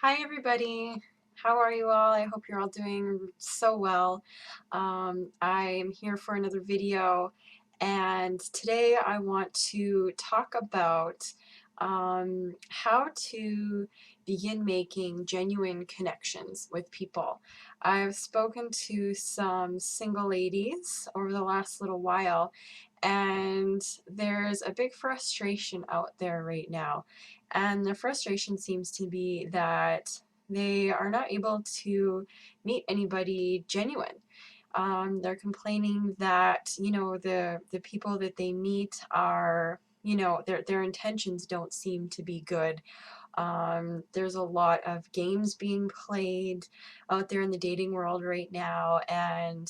Hi everybody. How are you all? I hope you're all doing so well. I'm here for another video, and today I want to talk about how to begin making genuine connections with people. I've spoken to some single ladies over the last little while, and there's a big frustration out there right now. And the frustration seems to be that they are not able to meet anybody genuine. They're complaining that, the people that they meet are, their intentions don't seem to be good. There's a lot of games being played out there in the dating world right now, and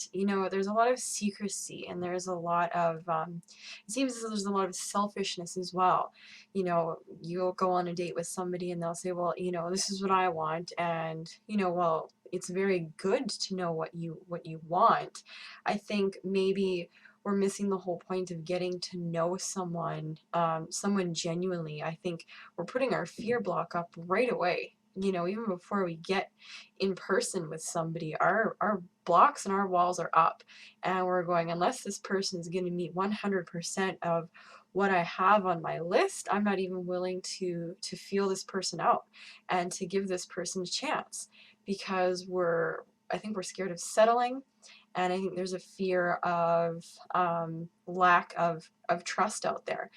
there's a lot of secrecy, and there's a lot of it seems as though there's a lot of selfishness as well. You'll go on a date with somebody, and they'll say, "Well, this is what I want," and well, it's very good to know what you want. I think maybe we're missing the whole point of getting to know someone genuinely. I think we're putting our fear block up right away. Even before we get in person with somebody, our blocks and our walls are up, and we're going, unless this person is going to meet 100% of what I have on my list, I'm not even willing to feel this person out and to give this person a chance, because I think we're scared of settling, and I think there's a fear of lack of trust out there.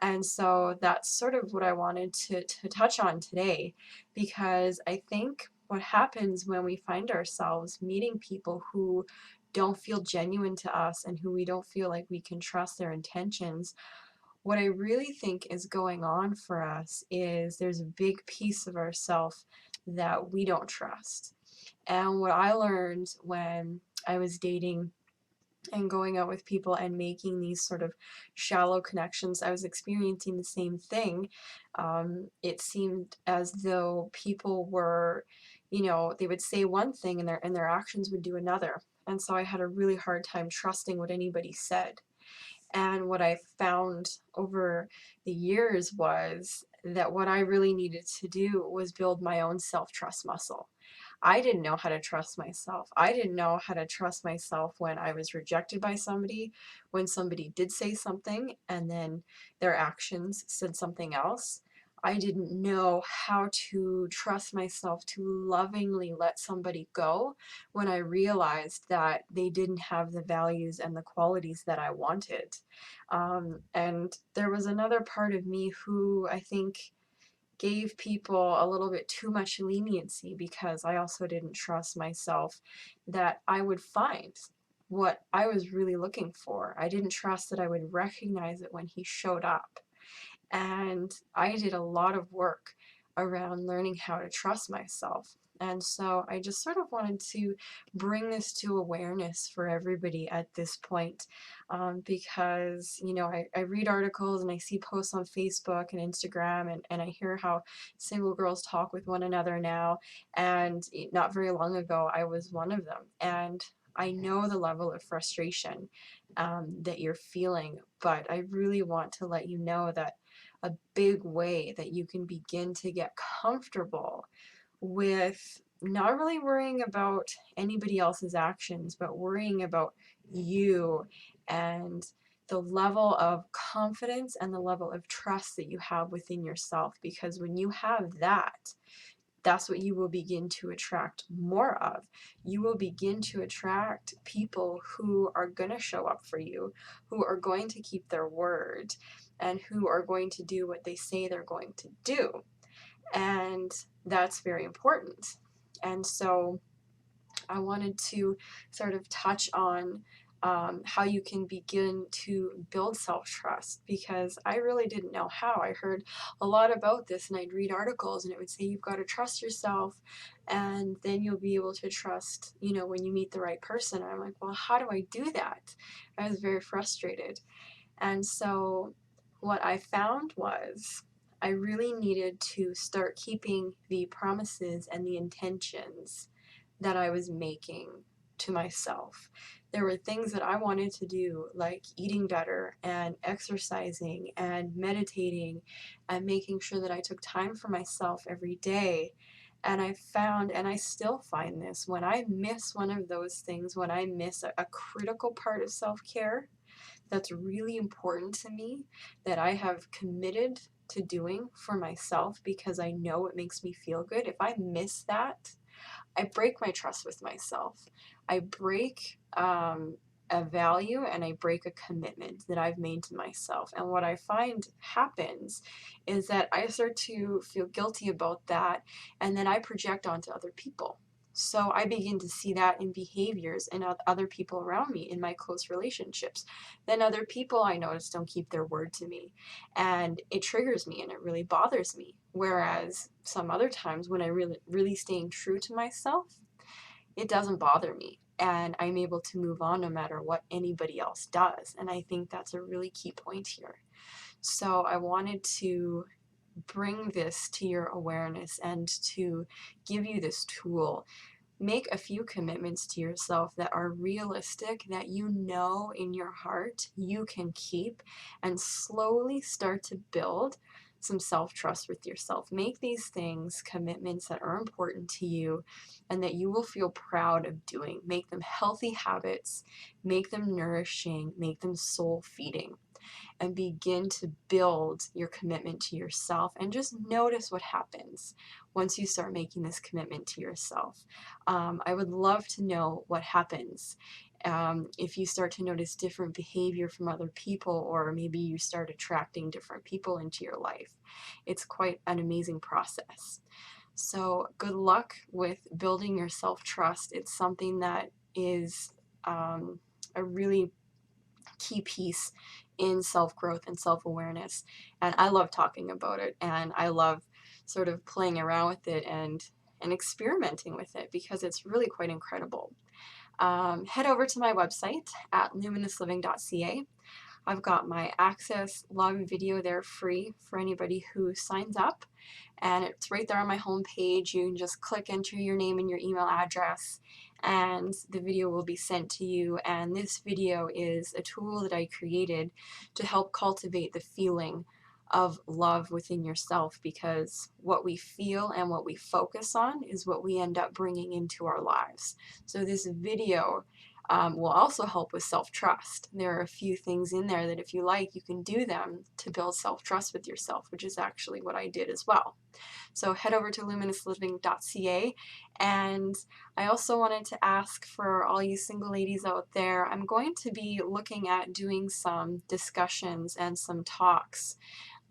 And so that's sort of what I wanted to touch on today, because I think what happens when we find ourselves meeting people who don't feel genuine to us and who we don't feel like we can trust their intentions, what I really think is going on for us is there's a big piece of ourself that we don't trust. And what I learned when I was dating and going out with people and making these sort of shallow connections, I was experiencing the same thing. It seemed as though people were, they would say one thing and their actions would do another. And so I had a really hard time trusting what anybody said. And what I found over the years was that what I really needed to do was build my own self-trust muscle. I didn't know how to trust myself. I didn't know how to trust myself when I was rejected by somebody, when somebody did say something and then their actions said something else. I didn't know how to trust myself to lovingly let somebody go when I realized that they didn't have the values and the qualities that I wanted. And there was another part of me who I think gave people a little bit too much leniency, because I also didn't trust myself that I would find what I was really looking for. I didn't trust that I would recognize it when he showed up. And I did a lot of work around learning how to trust myself. And so I just sort of wanted to bring this to awareness for everybody at this point, because, I read articles and I see posts on Facebook and Instagram, and I hear how single girls talk with one another now. And not very long ago, I was one of them. And I know the level of frustration that you're feeling, but I really want to let you know that a big way that you can begin to get comfortable with not really worrying about anybody else's actions, but worrying about you and the level of confidence and the level of trust that you have within yourself. Because when you have that, that's what you will begin to attract more of. You will begin to attract people who are going to show up for you, who are going to keep their word, and who are going to do what they say they're going to do. And that's very important. And so I wanted to sort of touch on how you can begin to build self-trust, because I really didn't know how. I heard a lot about this, and I'd read articles and it would say you've got to trust yourself, and then you'll be able to trust, when you meet the right person. And I'm like, well, how do I do that? I was very frustrated. And so what I found was I really needed to start keeping the promises and the intentions that I was making to myself. There were things that I wanted to do, like eating better and exercising and meditating and making sure that I took time for myself every day. And I found, and I still find this, when I miss one of those things, when I miss a critical part of self-care that's really important to me, that I have committed to doing for myself because I know it makes me feel good, if I miss that, I break my trust with myself. I break a value and I break a commitment that I've made to myself. And what I find happens is that I start to feel guilty about that, and then I project onto other people. So I begin to see that in behaviors in other people around me in my close relationships. Then other people I notice don't keep their word to me. And it triggers me and it really bothers me. Whereas some other times when I really staying true to myself, it doesn't bother me. And I'm able to move on no matter what anybody else does. And I think that's a really key point here. So I wanted to bring this to your awareness and to give you this tool. Make a few commitments to yourself that are realistic, that you know in your heart you can keep, and slowly start to build some self-trust with yourself. Make these things commitments that are important to you and that you will feel proud of doing. Make them healthy habits, make them nourishing, make them soul-feeding, and begin to build your commitment to yourself, and just notice what happens once you start making this commitment to yourself. I would love to know what happens if you start to notice different behavior from other people, or maybe you start attracting different people into your life. It's quite an amazing process. So good luck with building your self-trust. It's something that is a really key piece in self-growth and self-awareness. And I love talking about it, and I love sort of playing around with it and experimenting with it because it's really quite incredible. Head over to my website at luminousLiving.ca. I've got my Access Log video there free for anybody who signs up, and it's right there on my homepage. You can just click enter your name and your email address, and the video will be sent to you. And this video is a tool that I created to help cultivate the feeling of love within yourself, because what we feel and what we focus on is what we end up bringing into our lives. So this video will also help with self-trust. There are a few things in there that if you like, you can do them to build self-trust with yourself, which is actually what I did as well. So head over to luminousliving.ca. And I also wanted to ask for all you single ladies out there, I'm going to be looking at doing some discussions and some talks.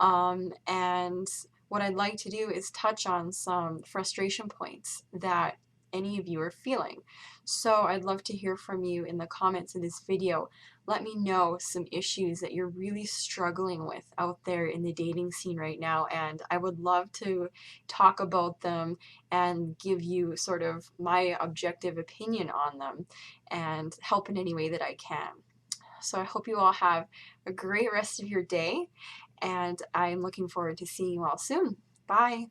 And what I'd like to do is touch on some frustration points that any of you are feeling. So I'd love to hear from you in the comments of this video. Let me know some issues that you're really struggling with out there in the dating scene right now, and I would love to talk about them and give you sort of my objective opinion on them and help in any way that I can. So I hope you all have a great rest of your day, and I'm looking forward to seeing you all soon. Bye!